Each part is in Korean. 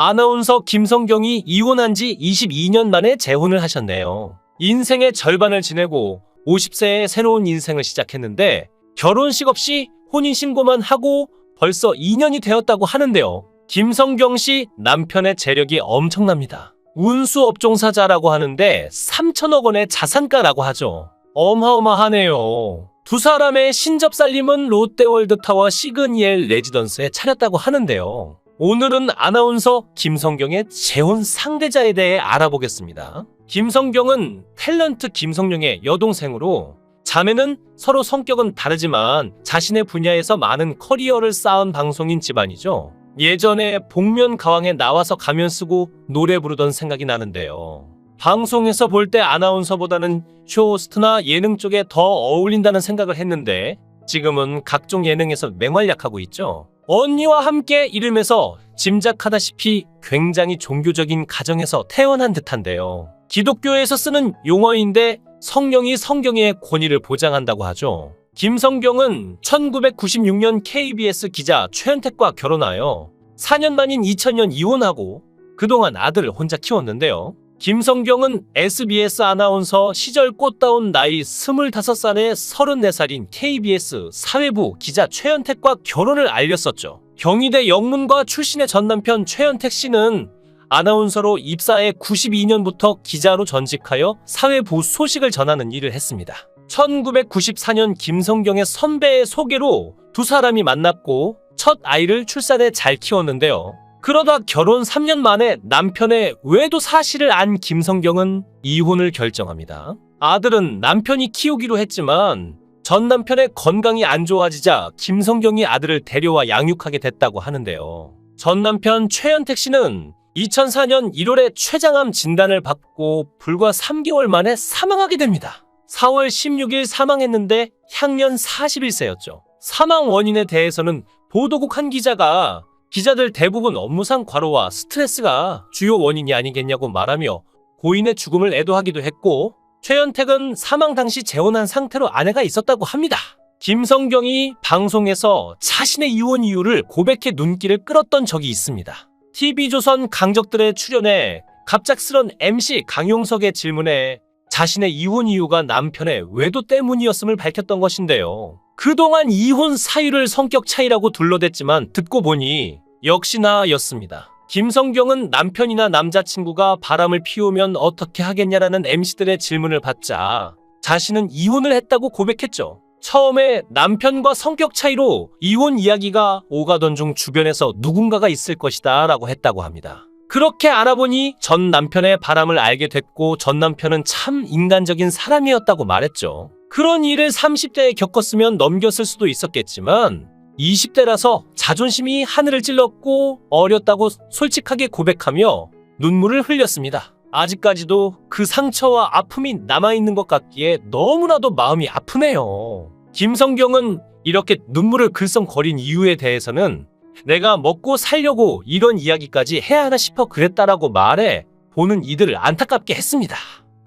아나운서 김성경이 이혼한 지 22년 만에 재혼을 하셨네요. 인생의 절반을 지내고 50세에 새로운 인생을 시작했는데 결혼식 없이 혼인신고만 하고 벌써 2년이 되었다고 하는데요. 김성경 씨 남편의 재력이 엄청납니다. 운수업종사자라고 하는데 3천억 원의 자산가라고 하죠. 어마어마하네요. 두 사람의 신접살림은 롯데월드타워 시그니엘 레지던스에 차렸다고 하는데요. 오늘은 아나운서 김성경의 재혼 상대자에 대해 알아보겠습니다. 김성경은 탤런트 김성령의 여동생으로 자매는 서로 성격은 다르지만 자신의 분야에서 많은 커리어를 쌓은 방송인 집안이죠. 예전에 복면가왕에 나와서 가면 쓰고 노래 부르던 생각이 나는데요. 방송에서 볼 때 아나운서보다는 쇼호스트나 예능 쪽에 더 어울린다는 생각을 했는데 지금은 각종 예능에서 맹활약하고 있죠. 언니와 함께 이름에서 짐작하다시피 굉장히 종교적인 가정에서 태어난 듯한데요. 기독교에서 쓰는 용어인데 성령이 성경의 권위를 보장한다고 하죠. 김성경은 1996년 KBS 기자 최현택과 결혼하여 4년 만인 2000년 이혼하고 그동안 아들을 혼자 키웠는데요. 김성경은 SBS 아나운서 시절 꽃다운 나이 25살에 34살인 KBS 사회부 기자 최현택과 결혼을 알렸었죠. 경희대 영문과 출신의 전 남편 최현택 씨는 아나운서로 입사해 92년부터 기자로 전직하여 사회부 소식을 전하는 일을 했습니다. 1994년 김성경의 선배의 소개로 두 사람이 만났고 첫 아이를 출산해 잘 키웠는데요. 그러다 결혼 3년 만에 남편의 외도 사실을 안 김성경은 이혼을 결정합니다. 아들은 남편이 키우기로 했지만 전 남편의 건강이 안 좋아지자 김성경이 아들을 데려와 양육하게 됐다고 하는데요. 전 남편 최현택 씨는 2004년 1월에 췌장암 진단을 받고 불과 3개월 만에 사망하게 됩니다. 4월 16일 사망했는데 향년 41세였죠. 사망 원인에 대해서는 보도국 한 기자가 기자들 대부분 업무상 과로와 스트레스가 주요 원인이 아니겠냐고 말하며 고인의 죽음을 애도하기도 했고 최현택은 사망 당시 재혼한 상태로 아내가 있었다고 합니다. 김성경이 방송에서 자신의 이혼 이유를 고백해 눈길을 끌었던 적이 있습니다. TV조선 강적들의 출연에 갑작스런 MC 강용석의 질문에 자신의 이혼 이유가 남편의 외도 때문이었음을 밝혔던 것인데요. 그동안 이혼 사유를 성격 차이라고 둘러댔지만 듣고 보니 역시나 였습니다. 김성경은 남편이나 남자친구가 바람을 피우면 어떻게 하겠냐라는 MC들의 질문을 받자 자신은 이혼을 했다고 고백했죠. 처음에 남편과 성격 차이로 이혼 이야기가 오가던 중 주변에서 누군가가 있을 것이다 라고 했다고 합니다. 그렇게 알아보니 전 남편의 바람을 알게 됐고 전 남편은 참 인간적인 사람이었다고 말했죠. 그런 일을 30대에 겪었으면 넘겼을 수도 있었겠지만 20대라서 자존심이 하늘을 찔렀고 어렸다고 솔직하게 고백하며 눈물을 흘렸습니다. 아직까지도 그 상처와 아픔이 남아있는 것 같기에 너무나도 마음이 아프네요. 김성경은 이렇게 눈물을 글썽거린 이유에 대해서는 내가 먹고 살려고 이런 이야기까지 해야 하나 싶어 그랬다라고 말해 보는 이들을 안타깝게 했습니다.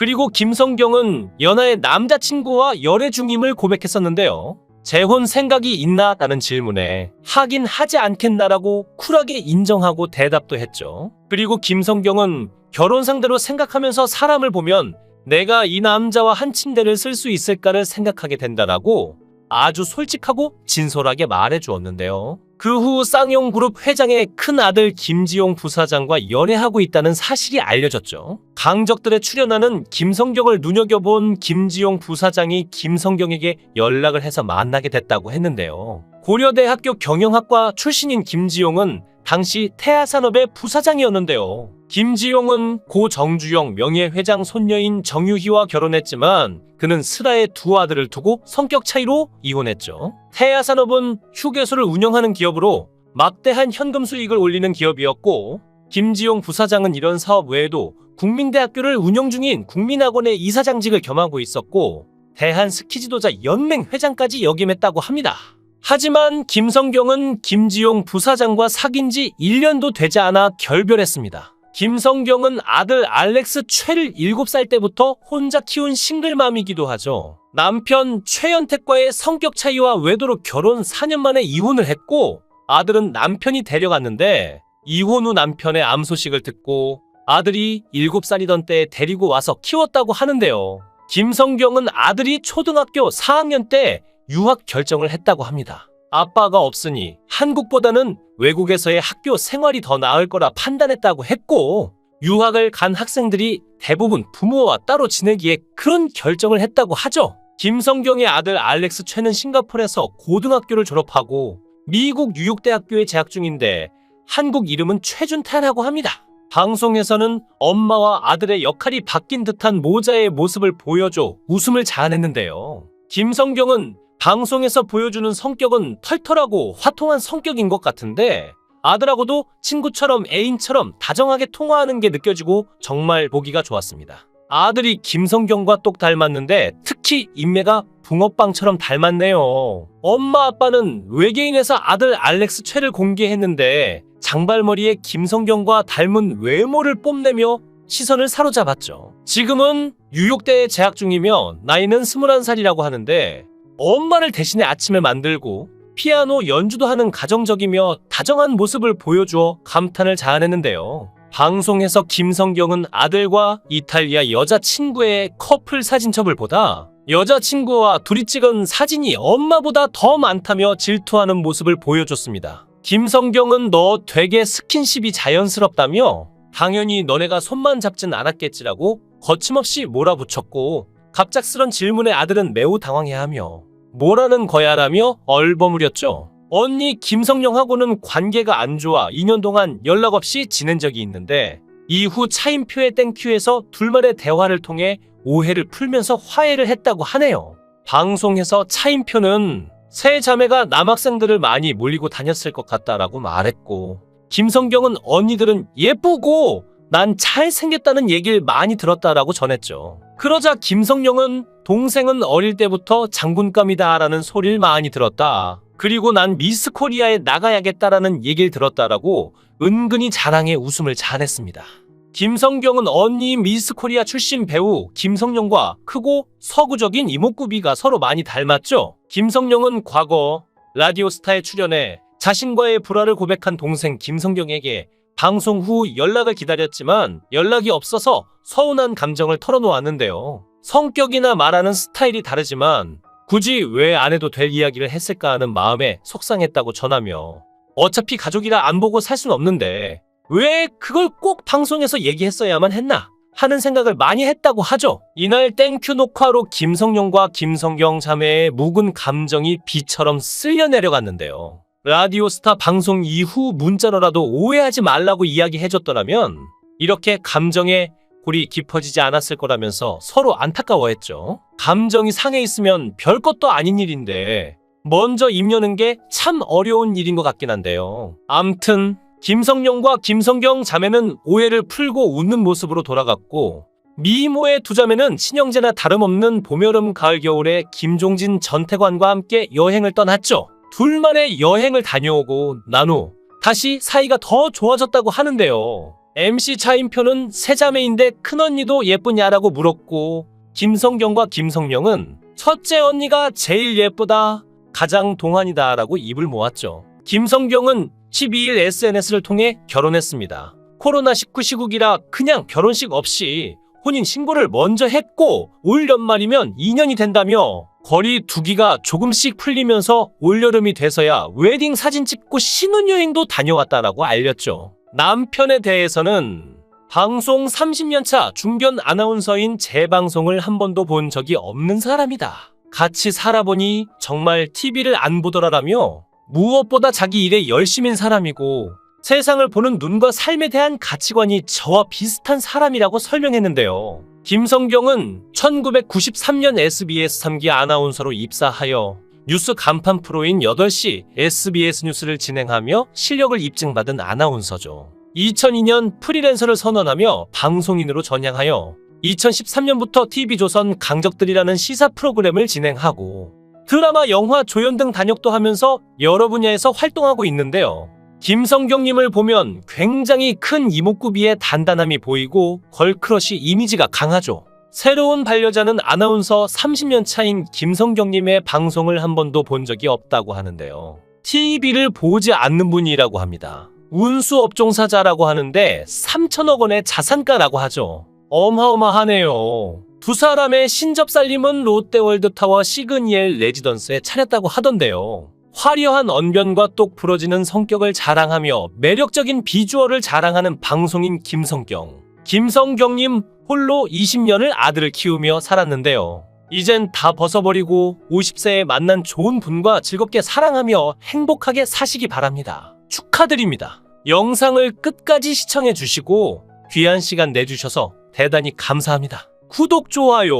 그리고 김성경은 연하의 남자친구와 열애 중임을 고백했었는데요. 재혼 생각이 있나? 라는 질문에 하긴 하지 않겠나라고 쿨하게 인정하고 대답도 했죠. 그리고 김성경은 결혼 상대로 생각하면서 사람을 보면 내가 이 남자와 한 침대를 쓸 수 있을까를 생각하게 된다라고 아주 솔직하고 진솔하게 말해주었는데요. 그 후 쌍용그룹 회장의 큰아들 김지용 부사장과 연애하고 있다는 사실이 알려졌죠. 강적들에 출연하는 김성경을 눈여겨본 김지용 부사장이 김성경에게 연락을 해서 만나게 됐다고 했는데요. 고려대학교 경영학과 출신인 김지용은 당시 태아산업의 부사장이었는데요. 김지용은 고 정주영 명예회장 손녀인 정유희와 결혼했지만 그는 슬아의 두 아들을 두고 성격 차이로 이혼했죠. 태아산업은 휴게소를 운영하는 기업으로 막대한 현금 수익을 올리는 기업이었고 김지용 부사장은 이런 사업 외에도 국민대학교를 운영 중인 국민학원의 이사장직을 겸하고 있었고 대한스키지도자 연맹 회장까지 역임했다고 합니다. 하지만 김성경은 김지용 부사장과 사귄 지 1년도 되지 않아 결별했습니다. 김성경은 아들 알렉스 최를 7살 때부터 혼자 키운 싱글맘이기도 하죠. 남편 최현택과의 성격 차이와 외도로 결혼 4년 만에 이혼을 했고 아들은 남편이 데려갔는데 이혼 후 남편의 암 소식을 듣고 아들이 7살이던 때에 데리고 와서 키웠다고 하는데요. 김성경은 아들이 초등학교 4학년 때 유학 결정을 했다고 합니다. 아빠가 없으니 한국보다는 외국에서의 학교 생활이 더 나을 거라 판단했다고 했고, 유학을 간 학생들이 대부분 부모와 따로 지내기에 그런 결정을 했다고 하죠. 김성경의 아들 알렉스 최는 싱가포르에서 고등학교를 졸업하고 미국 뉴욕대학교에 재학 중인데 한국 이름은 최준태라고 합니다. 방송에서는 엄마와 아들의 역할이 바뀐 듯한 모자의 모습을 보여줘 웃음을 자아냈는데요. 김성경은 방송에서 보여주는 성격은 털털하고 화통한 성격인 것 같은데 아들하고도 친구처럼 애인처럼 다정하게 통화하는 게 느껴지고 정말 보기가 좋았습니다. 아들이 김성경과 똑 닮았는데 특히 인매가 붕어빵처럼 닮았네요. 엄마 아빠는 외계인에서 아들 알렉스 최를 공개했는데 장발머리에 김성경과 닮은 외모를 뽐내며 시선을 사로잡았죠. 지금은 뉴욕대에 재학 중이며 나이는 21살이라고 하는데 엄마를 대신해 아침을 만들고 피아노 연주도 하는 가정적이며 다정한 모습을 보여주어 감탄을 자아냈는데요. 방송에서 김성경은 아들과 이탈리아 여자친구의 커플 사진첩을 보다 여자친구와 둘이 찍은 사진이 엄마보다 더 많다며 질투하는 모습을 보여줬습니다. 김성경은 너 되게 스킨십이 자연스럽다며 당연히 너네가 손만 잡진 않았겠지라고 거침없이 몰아붙였고 갑작스런 질문에 아들은 매우 당황해하며 뭐라는 거야라며 얼버무렸죠. 언니 김성령하고는 관계가 안 좋아 2년 동안 연락 없이 지낸 적이 있는데 이후 차인표의 땡큐에서 둘만의 대화를 통해 오해를 풀면서 화해를 했다고 하네요. 방송에서 차인표는 세 자매가 남학생들을 많이 몰리고 다녔을 것 같다라고 말했고 김성경은 언니들은 예쁘고 난 잘생겼다는 얘기를 많이 들었다라고 전했죠. 그러자 김성령은 동생은 어릴 때부터 장군감이다 라는 소리를 많이 들었다. 그리고 난 미스 코리아에 나가야겠다라는 얘기를 들었다라고 은근히 자랑에 웃음을 자아냈습니다. 김성경은 언니 미스 코리아 출신 배우 김성령과 크고 서구적인 이목구비가 서로 많이 닮았죠. 김성령은 과거 라디오스타에 출연해 자신과의 불화를 고백한 동생 김성경에게 방송 후 연락을 기다렸지만 연락이 없어서 서운한 감정을 털어놓았는데요. 성격이나 말하는 스타일이 다르지만 굳이 왜 안 해도 될 이야기를 했을까 하는 마음에 속상했다고 전하며 어차피 가족이라 안 보고 살 순 없는데 왜 그걸 꼭 방송에서 얘기했어야만 했나 하는 생각을 많이 했다고 하죠. 이날 땡큐 녹화로 김성령과 김성경 자매의 묵은 감정이 비처럼 쓸려 내려갔는데요. 라디오스타 방송 이후 문자로라도 오해하지 말라고 이야기해줬더라면 이렇게 감정에 골이 깊어지지 않았을 거라면서 서로 안타까워했죠. 감정이 상해 있으면 별것도 아닌 일인데 먼저 입 여는 게 참 어려운 일인 것 같긴 한데요. 암튼 김성령과 김성경 자매는 오해를 풀고 웃는 모습으로 돌아갔고 미모의 두 자매는 친형제나 다름없는 봄, 여름, 가을, 겨울에 김종진, 전태관과 함께 여행을 떠났죠. 둘만의 여행을 다녀오고 난 후 다시 사이가 더 좋아졌다고 하는데요. MC 차인표는 세 자매인데 큰언니도 예쁘냐라고 물었고 김성경과 김성령은 첫째 언니가 제일 예쁘다, 가장 동안이다 라고 입을 모았죠. 김성경은 12일 SNS를 통해 결혼했습니다. 코로나19 시국이라 그냥 결혼식 없이 혼인 신고를 먼저 했고 올 연말이면 2년이 된다며 거리 두기가 조금씩 풀리면서 올여름이 돼서야 웨딩 사진 찍고 신혼여행도 다녀왔다라고 알렸죠. 남편에 대해서는 방송 30년차 중견 아나운서인 재방송을 한 번도 본 적이 없는 사람이다. 같이 살아보니 정말 TV를 안 보더라라며 무엇보다 자기 일에 열심인 사람이고 세상을 보는 눈과 삶에 대한 가치관이 저와 비슷한 사람이라고 설명했는데요. 김성경은 1993년 SBS 3기 아나운서로 입사하여 뉴스 간판 프로인 8시 SBS 뉴스를 진행하며 실력을 입증받은 아나운서죠. 2002년 프리랜서를 선언하며 방송인으로 전향하여 2013년부터 TV조선 강적들이라는 시사 프로그램을 진행하고 드라마, 영화, 조연 등 단역도 하면서 여러 분야에서 활동하고 있는데요. 김성경님을 보면 굉장히 큰 이목구비에 단단함이 보이고 걸크러쉬 이미지가 강하죠. 새로운 반려자는 아나운서 30년 차인 김성경님의 방송을 한 번도 본 적이 없다고 하는데요. TV를 보지 않는 분이라고 합니다. 운수 업종사자라고 하는데 3천억 원의 자산가라고 하죠. 어마어마하네요. 두 사람의 신접살림은 롯데월드타워 시그니엘 레지던스에 차렸다고 하던데요. 화려한 언변과 똑 부러지는 성격을 자랑하며 매력적인 비주얼을 자랑하는 방송인 김성경. 김성경님 홀로 20년을 아들을 키우며 살았는데요. 이젠 다 벗어버리고 50세에 만난 좋은 분과 즐겁게 사랑하며 행복하게 사시기 바랍니다. 축하드립니다. 영상을 끝까지 시청해 주시고 귀한 시간 내주셔서 대단히 감사합니다. 구독, 좋아요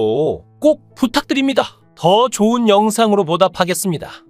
꼭 부탁드립니다. 더 좋은 영상으로 보답하겠습니다.